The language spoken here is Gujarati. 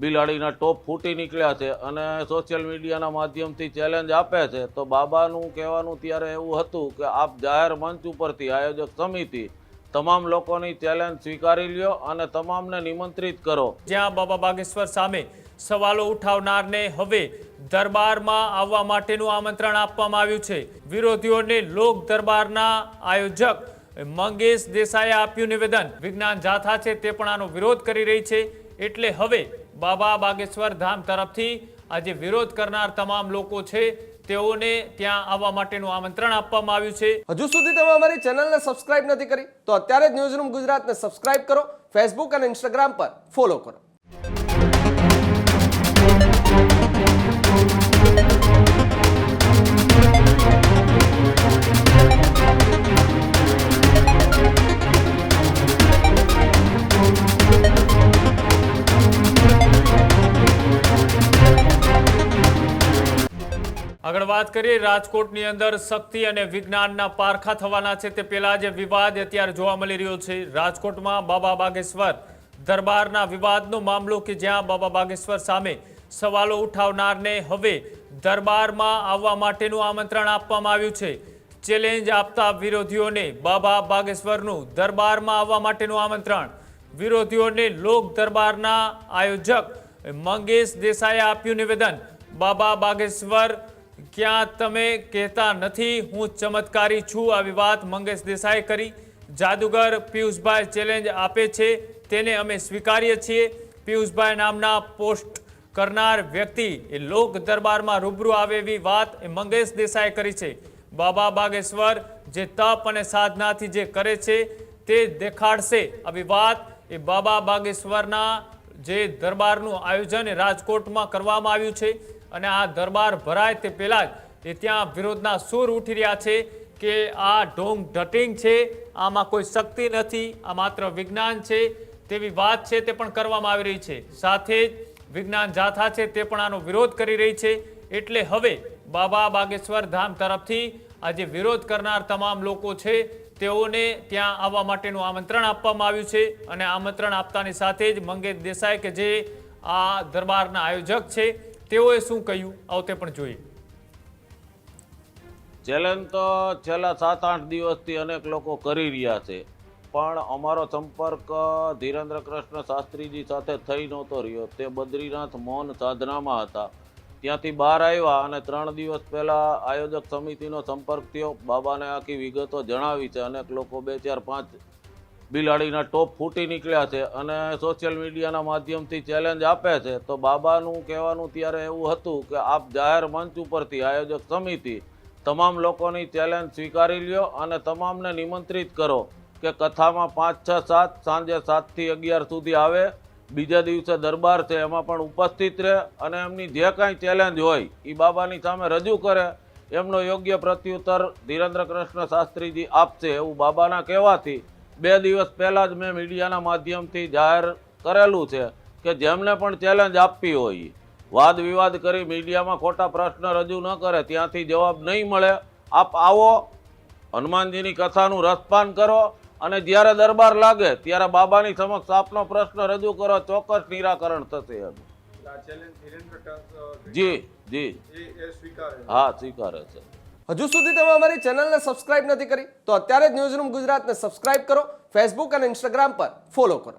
બિલાડીના ટોપ ફૂટી નીકળ્યા છે અને સોશિયલ મીડિયાના માધ્યમથી ચેલેન્જ આપે છે. તો બાબાનું કહેવાનું ત્યારે એવું હતું કે આપ જાહેર મંચ ઉપરથી આયોજક સમિતિ તમામ લોકોની ચેલેન્જ સ્વીકારી લ્યો અને તમામને નિમંત્રિત કરો. જ્યાં બાબા બાગેશ્વર સામે સવાલો ઉઠાવનારને હવે દરબારમાં આવવા માટેનું આમંત્રણ આપવામાં આવ્યું છે. વિરોધીઓને લોક દરબારના આયોજક મંગેશ દેસાઈએ આપ્યું નિવેદન. વિજ્ઞાન જાથા છે તે પણ આનો વિરોધ કરી રહી છે. એટલે હવે બાબા બાગેશ્વર ધામ તરફથી આજે વિરોધ કરનાર તમામ લોકો છે તેઓને ત્યાં આવવા માટેનું આમંત્રણ આપવામાં આવ્યું છે. હજુ સુધી તમે અમારી ચેનલને સબસ્ક્રાઇબ નથી કરી તો અત્યારે જ ન્યૂઝરૂમ ગુજરાતને સબસ્ક્રાઇબ કરો. ફેસબુક અને ઇન્સ્ટાગ્રામ પર ફોલો કરો. આગળ વાત કરીએ, રાજકોટની અંદર શક્તિ અને વિજ્ઞાનના પારખા થવાના છે તે પહેલા જે વિવાદ અત્યારે જોવા મળી રહ્યો છે. રાજકોટમાં બાબા બાગેશ્વર દરબારના વિવાદનો મામલો કે જ્યાં બાબા બાગેશ્વર સામે સવાલો ઉઠાવનારને હવે દરબારમાં આવવા માટેનું આમંત્રણ આપવામાં આવ્યું છે. ચેલેન્જ આપતા વિરોધીઓને બાબા બાગેશ્વરનું દરબારમાં આવવા માટેનું આમંત્રણ. વિરોધીઓને લોક દરબારના આયોજક મંગેશ દેસાઈએ આપ્યું નિવેદન. બાબા બાગેશ્વર ક્યાં તમે કહેતા નથી હું ચમત્કારી છું, આવી વાત મંગેશ દેસાઈએ કરી. જાદુગર પિયુષભાઈ ચેલેન્જ આપે છે તેને અમે સ્વીકારીએ છીએ. પિયુષભાઈ નામના પોસ્ટ કરનાર વ્યક્તિ એ લોક દરબારમાં રૂબરૂ આવે એવી વાત એ મંગેશ દેસાઈએ કરી છે. બાબા બાગેશ્વર જે તપ અને સાધનાથી જે કરે છે તે દેખાડશે આવી વાત એ બાબા બાગેશ્વરના જે દરબારનું આયોજન રાજકોટમાં કરવામાં આવ્યું છે. અને આ દરબાર ભરાય તે પહેલા જ ત્યાં વિરોધના સૂર ઉઠી રહ્યા છે કે આ ઢોંગ ઢટિંગ છે, આમાં કોઈ શક્તિ નથી, આ માત્ર વિજ્ઞાન છે તેવી વાત છે તે પણ કરવામાં આવી રહી છે. સાથે જ વિજ્ઞાન જાથા છે તે પણ આનો વિરોધ કરી રહી છે. એટલે હવે બાબા બાગેશ્વર ધામ તરફથી આજે વિરોધ કરનાર તમામ લોકો છે તેઓને ત્યાં આવવા માટેનું આમંત્રણ આપવામાં આવ્યું છે. અને આમંત્રણ આપતાની સાથે જ મંગેશ દેસાઈ કે જે આ દરબારના આયોજક છે તેઓએ શું કહ્યું આવો તે પણ જોઈએ. ચેલેન્જ તો છેલ્લા 7-8 દિવસથી અનેક લોકો કરી રહ્યા છે, પણ અમારો સંપર્ક ધીરેન્દ્ર કૃષ્ણ શાસ્ત્રીજી સાથે થઈ નહોતો રહ્યો. તે બદ્રીનાથ મૌન સાધનામાં હતા. ત્યાંથી બહાર આવ્યા અને 3 દિવસ પહેલાં આયોજક સમિતિનો સંપર્ક થયો. બાબાને આખી વિગતો જણાવી છે. અનેક લોકો 2, 4, 5 બિલાડીના ટોપ ફૂટી નીકળ્યા છે અને સોશિયલ મીડિયાના માધ્યમથી ચેલેન્જ આપે છે. તો બાબાનું કહેવાનું ત્યારે એવું હતું કે આપ જાહેર મંચ ઉપરથી આયોજક સમિતિ તમામ લોકોની ચેલેન્જ સ્વીકારી લ્યો અને તમામને નિમંત્રિત કરો કે કથામાં 5, 6, 7 સાંજે 7 થી 11 સુધી આવે. બીજા દિવસે દરબાર છે એમાં પણ ઉપસ્થિત રહે અને એમની જે કાંઈ ચેલેન્જ હોય એ બાબાની સામે રજૂ કરે. એમનો યોગ્ય પ્રત્યુત્તર ધીરેન્દ્ર કૃષ્ણ શાસ્ત્રીજી આપશે એવું બાબાના કહેવાથી 2 દિવસ પહેલાં જ મેં મીડિયાના માધ્યમથી જાહેર કરેલું છે કે જેમને પણ ચેલેન્જ આપવી હોય વાદ વિવાદ કરી મીડિયામાં ખોટા પ્રશ્ન રજૂ ન કરે, ત્યાંથી જવાબ નહીં મળે. આપ આવો, હનુમાનજીની કથાનું રસપાન કરો અને જ્યારે દરબાર લાગે ત્યારે બાબાની સમક્ષ આપનો પ્રશ્ન રજૂ કરો, ચોક્કસ નિરાકરણ થશે. જી હા, સ્વીકારે છે. હજુ સુધી તમે અમારી ચેનલને સબસ્ક્રાઇબ નથી કરી તો અત્યારે જ ન્યૂઝરૂમ ગુજરાતને સબસ્ક્રાઇબ કરો. ફેસબુક અને ઇન્સ્ટાગ્રામ પર ફોલો કરો.